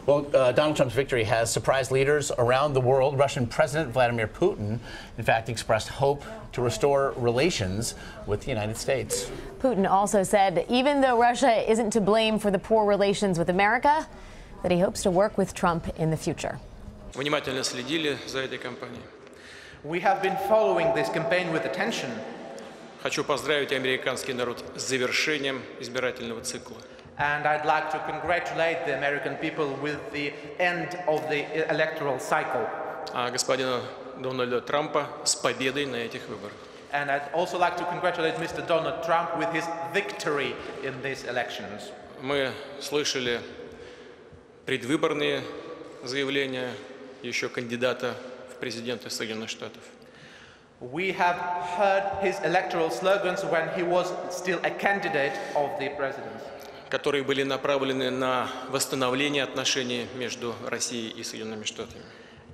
Well, Donald Trump's victory has surprised leaders around the world. Russian President Vladimir Putin, in fact, expressed hope to restore relations with the United States. Putin also said even though Russia isn't to blame for the poor relations with America, that he hopes to work with Trump in the future. Внимательно следили за этой кампанией. We have been following this campaign with attention. Хочу поздравить американский народ с завершением избирательного цикла. And I'd like to congratulate the American people with the end of the electoral cycle. А господина Дональда Трампа с победой на этих выборах. And I'd also like to congratulate Mr. Donald Trump with his victory in these elections. Мы слышали предвыборные заявления еще кандидата в президенты Соединенных Штатов. We have heard his electoral slogans when he was still a candidate of the presidency, которые были направлены на восстановление отношений между Россией и Соединенными Штатами.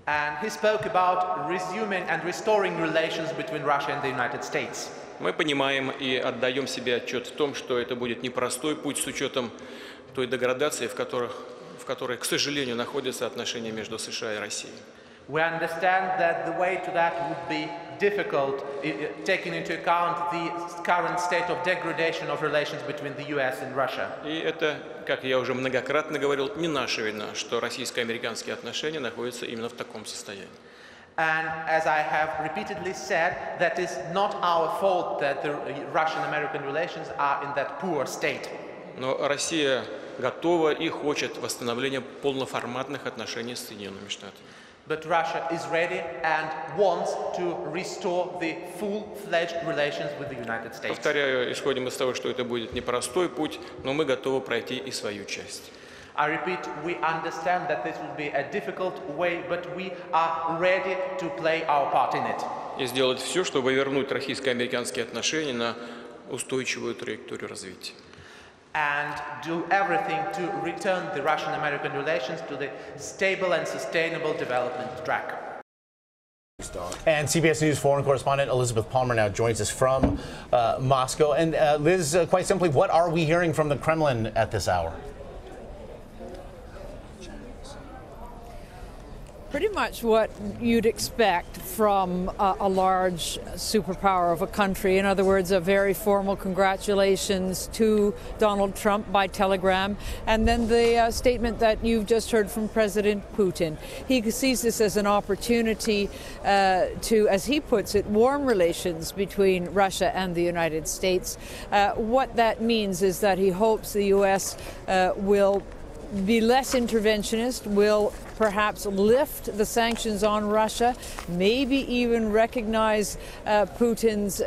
and he spoke about resuming and restoring relations between Russia and the United States. Мы понимаем и отдаем себе отчет в том, что это будет непростой путь с учетом той деградации, в которой, к сожалению, находятся отношения между США и Россией. We understand that the way to that would be difficult, taking into account the current state of degradation of relations between the US and Russia. И это, как я уже многократно говорил, не наша вина, что российско-американские отношения находятся именно в таком состоянии. And as I have repeatedly said, that is not our fault that the Russian-American relations are in that poor state. Но Россия готова и хочет восстановления полноформатных отношений с Соединенными Штатами. But Russia is ready and wants to restore the full-fledged relations with the United States. Повторяю, исходим из того, что это будет непростой путь, но мы готовы пройти и свою часть. I repeat, we understand that this will be a difficult way, but we are ready to play our part in it. И сделать все, чтобы вернуть российско-американские отношения на устойчивую траекторию развития. And do everything to return the Russian-American relations to the stable and sustainable development track. And CBS News foreign correspondent Elizabeth Palmer now joins us from Moscow. And Liz, quite simply, what are we hearing from the Kremlin at this hour? Pretty much what you'd expect from a large superpower of a country. In other words, a very formal congratulations to Donald Trump by telegram, and then the statement that you've just heard from President Putin. He sees this as an opportunity to, as he puts it, warm relations between Russia and the United States. What that means is that he hopes the U.S. will be less interventionist, will perhaps lift the sanctions on Russia, maybe even recognize Putin's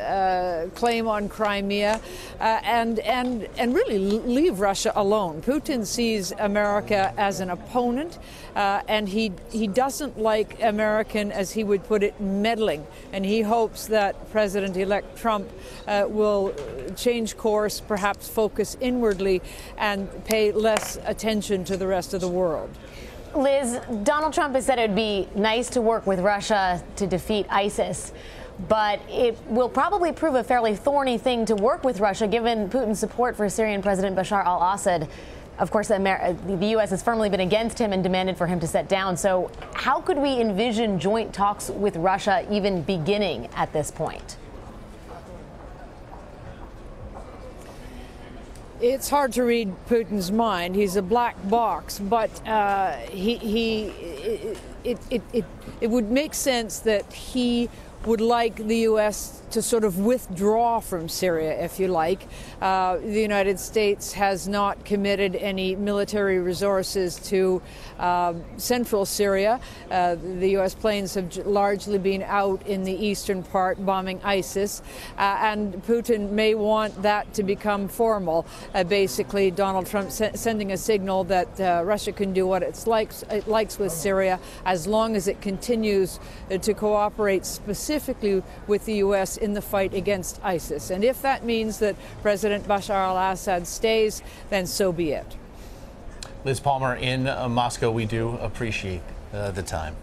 claim on Crimea, and really leave Russia alone. Putin sees America as an opponent, and he doesn't like American, as he would put it, meddling. And he hopes that President-elect Trump will change course, perhaps focus inwardly, and pay less attention to the rest of the world. Liz, Donald Trump has said it would be nice to work with Russia to defeat ISIS, but it will probably prove a fairly thorny thing to work with Russia, given Putin's support for Syrian President Bashar al-Assad. Of course, the U.S. has firmly been against him and demanded for him to step down. So how could we envision joint talks with Russia even beginning at this point? It's hard to read Putin's mind. He's a black box, but it would make sense that he would like the U.S. to sort of withdraw from Syria, if you like. The United States has not committed any military resources to central Syria. The U.S. planes have largely been out in the eastern part bombing ISIS, and Putin may want that to become formal. Basically, Donald Trump sending a signal that Russia can do what it likes with Syria as long as it continues to cooperate specifically with the U.S. in the fight against ISIS. And if that means that President Bashar al-Assad stays, then so be it. Liz Palmer in Moscow, we do appreciate the time.